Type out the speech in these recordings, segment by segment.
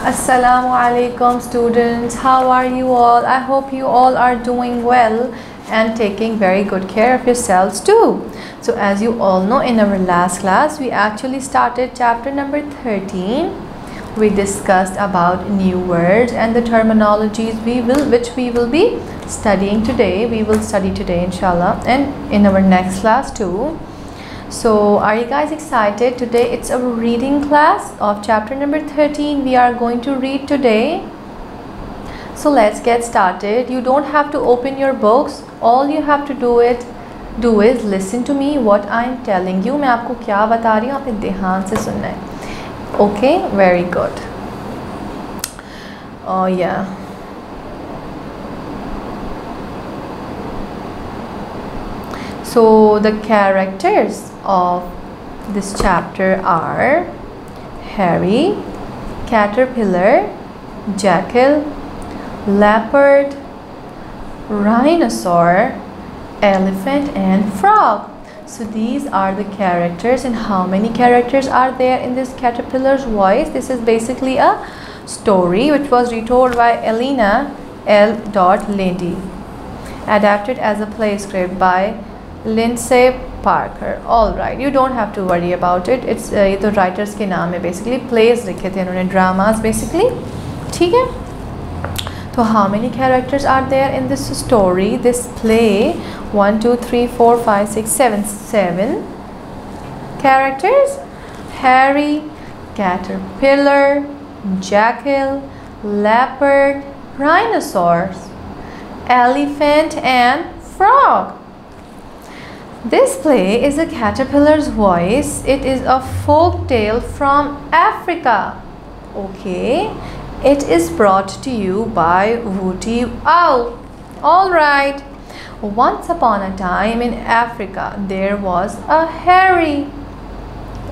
Assalamu alaikum students, how are you all? I hope you all are doing well and taking very good care of yourselves too. So as you all know, in our last class we actually started chapter number 13. We discussed about new words and the terminologies which we will be studying today. We will study today inshallah, and in our next class too. So are you guys excited? Today it's a reading class of chapter number 13. We are going to read today. So let's get started. You don't have to open your books. All you have to do is listen to me what I'm telling you. मैं आपको क्या बता रही हूँ, आपने ध्यान से सुनना है. Okay, very good. Oh yeah. So the characters of this chapter are hairy, caterpillar, jackal, leopard, rhinoceros, elephant and frog. So these are the characters, and how many characters are there in this caterpillar's voice? This is basically a story which was retold by Elena L. Lady, adapted as a play script by Lindsay Parker. All right, you don't have to worry about it. It's ये तो writers के नाम है, basically plays लिखे थे इन्होंने, dramas basically. ठीक है? So how many characters are there in this story, this play? 1 2 3 4 5 6 7 7 characters. Hairy, caterpillar, jackal, leopard, rhinoceros, elephant and frog. This play is a caterpillar's voice. It is a folk tale from Africa. Okay, it is brought to you by Woody Owl. All right. Once upon a time in Africa, there was a hairy.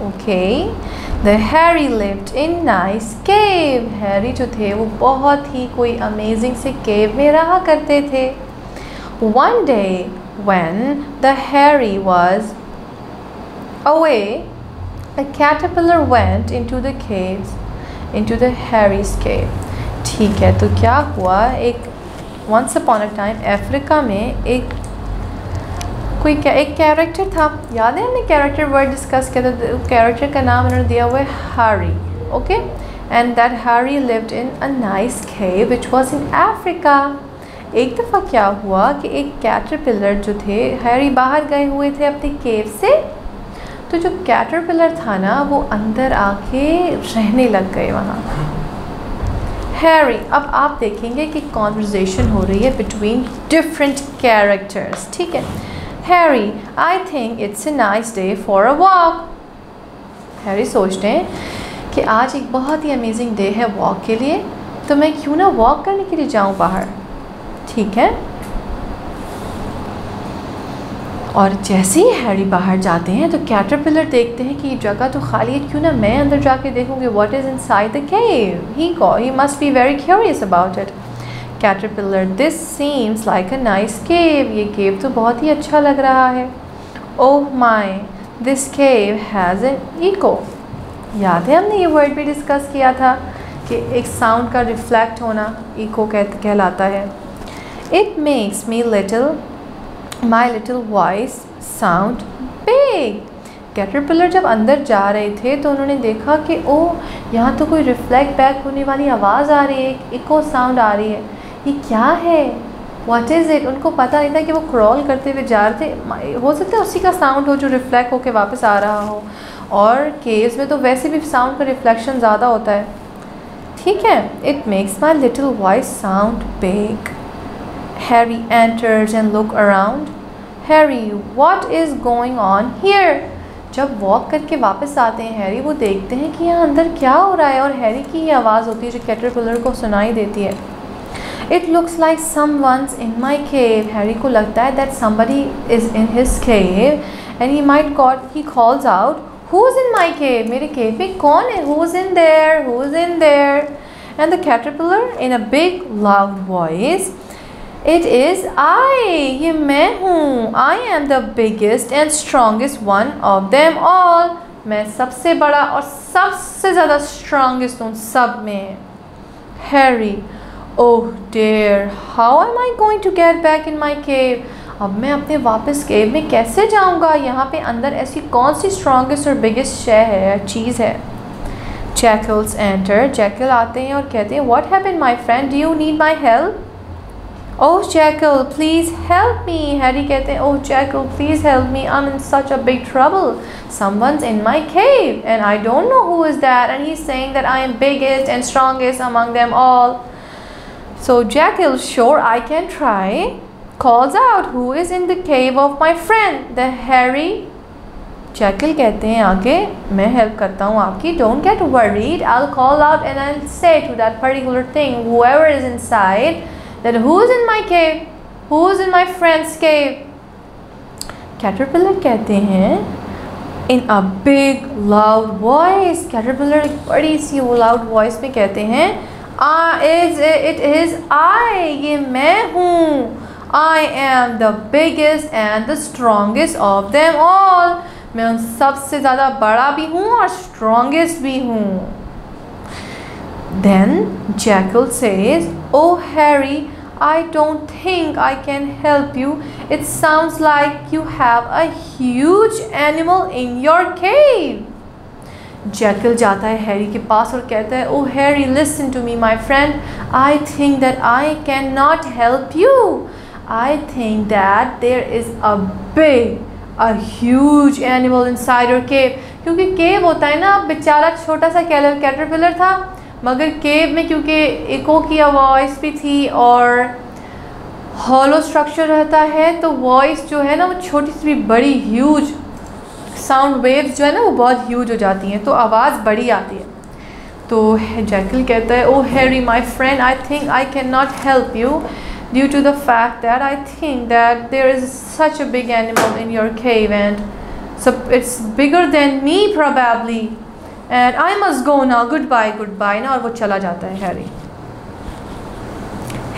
Okay, the hairy lived in nice cave. Hairy जो थे वो बहुत ही कोई amazing से cave में रहा करते थे. One day, when the hairy was away, a caterpillar went into the hairy's cave. ठीक है, तो क्या हुआ, एक once upon a time Africa में एक कैरेक्टर था. याद है हमने कैरेक्टर वर्ड डिस्कस किया था. कैरेक्टर का नाम उन्होंने दिया हुआ है Harry. Okay, and that Harry lived in a nice cave which was in Africa. एक दफ़ा क्या हुआ कि एक कैटरपिलर जो थे, हैरी बाहर गए हुए थे अपने केव से, तो जो कैटरपिलर था ना वो अंदर आके रहने लग गए वहाँ. हैरी, अब आप देखेंगे कि कॉन्वर्जेशन हो रही है बिटवीन डिफरेंट कैरेक्टर्स. ठीक है. Harry, I think it's a nice day for a walk. Harry सोचते हैं कि आज एक बहुत ही अमेजिंग डे है वॉक के लिए, तो मैं क्यों ना वॉक करने के लिए जाऊँ बाहर. ठीक है. और जैसे ही हैरी बाहर जाते हैं तो कैटरपिलर देखते हैं कि ये जगह तो खाली है, क्यों ना मैं अंदर जाके देखूँगी what is inside the cave. He must be very curious about it. Caterpillar, this seems like a nice cave. ये केव तो बहुत ही अच्छा लग रहा है. Oh my, this cave has an echo. याद है हमने ये वर्ड भी डिस्कस किया था कि एक साउंड का रिफ्लेक्ट होना इको कहलाता है. It makes my little voice sound big. Caterpillar जब अंदर जा रहे थे तो उन्होंने देखा कि ओह, यहाँ तो कोई रिफ्लेक्ट बैक होने वाली आवाज़ आ रही है, इको साउंड आ रही है. ये क्या है? What is it? उनको पता नहीं था कि वो क्रॉल करते हुए जा रहे थे. हो सकता है उसी का साउंड हो जो रिफ्लेक्ट होके वापस आ रहा हो, और केव्स में तो वैसे भी साउंड का रिफ्लेक्शन ज़्यादा होता है. ठीक है. It makes my little voice sound big. Harry enters and look around. Harry, what is going on here? जब वॉक करके वापस आते हैं हैरी, वो देखते हैं कि यहाँ अंदर क्या हो रहा है, और हैरी की ये आवाज़ होती है जो कैटरपिलर को सुनाई देती है. It looks like someone's in my cave. Harry को लगता है that somebody is in his cave and he calls out, who's in my cave? मेरे cave में कौन है? Who's in there? Who's in there? And the caterpillar in a big loud voice, It is I. ये मैं हूँ. I am the biggest and strongest one of them all. मैं सबसे बड़ा और सबसे ज़्यादा स्ट्रॉन्गेस्ट हूँ सब में. Harry, oh dear, how am I going to get back in my cave? अब मैं अपने वापस केव में कैसे जाऊंगा? यहाँ पे अंदर ऐसी कौन सी स्ट्रॉन्गेस्ट और बिगेस्ट शय है, चीज़ है? Jackals enter. Jackal आते हैं और कहते हैं What happened my friend? Do you need my help? Oh Jackal, please help me. Harry कहते हैं Oh Jackal, please help me. I'm in such a big trouble. Someone's in my cave and I don't know who is that, and he's saying that I am biggest and strongest among them all. So Jackal, sure I can try, calls out who is in the cave of my friend, the Harry. Jackal कहते हैं आगे मैं help करता हूँ आपकी. Don't get worried. I'll call out and I'll say to that particular thing, whoever is inside, that who's in my cave, who's in my friend's cave. Caterpillar कहते हैं in a big loud voice. Caterpillar एक बड़ी सी loud voice में कहते हैं it is I, ये मैं हूँ. I am the biggest and the strongest of them all. मैं उन सबसे ज़्यादा बड़ा भी हूँ और strongest भी हूँ. Then Jackal says, Oh Harry, I don't think I can help you. It sounds like you have a huge animal in your cave. Jackal जाता है हैरी के पास और कहता है Oh Harry, listen to me my friend. I think that I cannot help you. I think that there is a huge animal inside your cave. क्योंकि केव होता है ना, बेचारा छोटा सा कैटरपिलर था, मगर केव में क्योंकि इको की आवाज़ भी थी और हॉलो स्ट्रक्चर रहता है, तो वॉइस जो है ना वो छोटी सी भी बड़ी ह्यूज साउंड वेव्स जो है ना वो बहुत ह्यूज हो जाती हैं, तो आवाज़ बड़ी आती है. तो जैकल कहता है Oh Harry my friend, I think I cannot help you due to the fact that I think that there is such a big animal in your cave and so it's bigger than me probably and I must go now. Goodbye, goodbye. ना और वो चला जाता है Harry.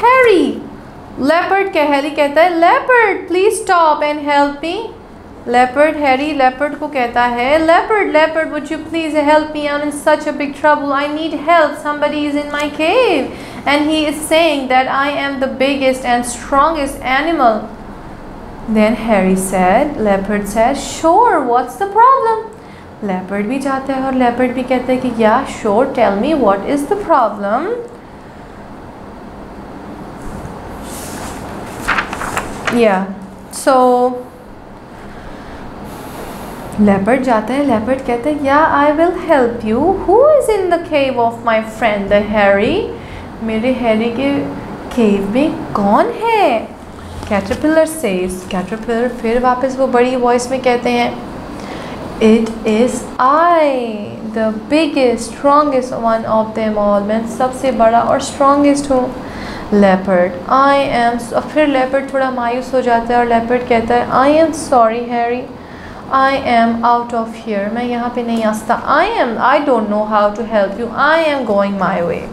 Harry, leopard Harry कहता है leopard please stop and help me. Leopard, Harry leopard को कहता है leopard would you please help me, I'm in such a big trouble, I need help, somebody is in my cave and he is saying that I am the biggest and strongest animal. Then Harry said, leopard said, sure, what's the problem? Leopard भी जाता है और leopard भी कहता है कि yeah, sure, tell me what is the problem. Yeah, so leopard जाता है, leopard कहता है yeah, I will help you. Who is in the cave of my friend the Harry? मेरे हैरी के केव में कौन है? Caterpillar says, Caterpillar फिर वापस वो बड़ी वॉइस में कहते हैं It is I, the biggest, strongest one of them all. मैं सबसे बड़ा और strongest हूँ. Leopard, I am. फिर leopard थोड़ा मायूस हो जाता है और leopard कहता है I am sorry Harry, I am out of here. मैं यहाँ पे नहीं आ सकता. I don't know how to help you. I am going my way.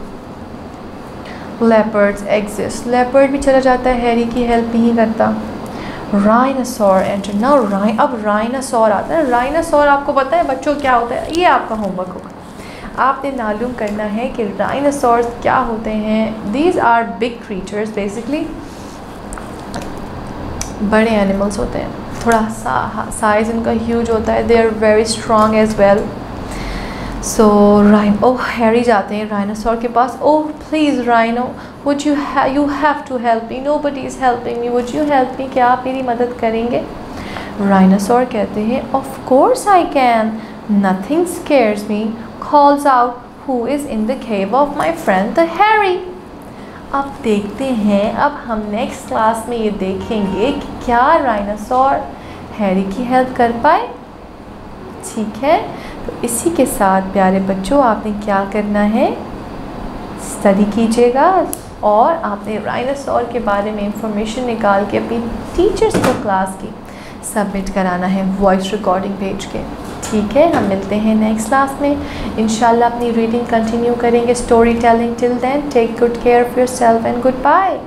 Leopards exist. Leopard भी चला जाता है, हैरी की हेल्प नहीं करता. Rhinosaur enter. Now अब rhinosaur आता है. Rhinosaur आपको पता है बच्चों क्या होता है? ये आपका होमवर्क होगा. आपने मालूम करना है कि rhinosaurs क्या होते हैं. These are big creatures basically. बड़े एनिमल्स होते हैं, थोड़ा साइज़ इनका ह्यूज होता है. They are very strong as well. So Harry जाते हैं राइनोसॉर के पास. Oh please rhino, would you have to help me, nobody is helping me, would you help me, क्या आप मेरी मदद करेंगे? राइनोसॉर कहते हैं of course I can, nothing scares me, calls out who is in the cave of my friend the Harry. अब देखते हैं, अब हम नेक्स्ट क्लास में ये देखेंगे कि क्या राइनोसॉर हैरी की हेल्प कर पाए. ठीक है, तो इसी के साथ प्यारे बच्चों आपने क्या करना है, स्टडी कीजिएगा और आपने राइनोसॉर के बारे में इंफॉर्मेशन निकाल के अपनी टीचर्स को क्लास की सबमिट कराना है वॉइस रिकॉर्डिंग भेज के. ठीक है, हम मिलते हैं नेक्स्ट क्लास में. इंशाल्लाह अपनी रीडिंग कंटिन्यू करेंगे, story telling. Till then take good care of yourself and good bye.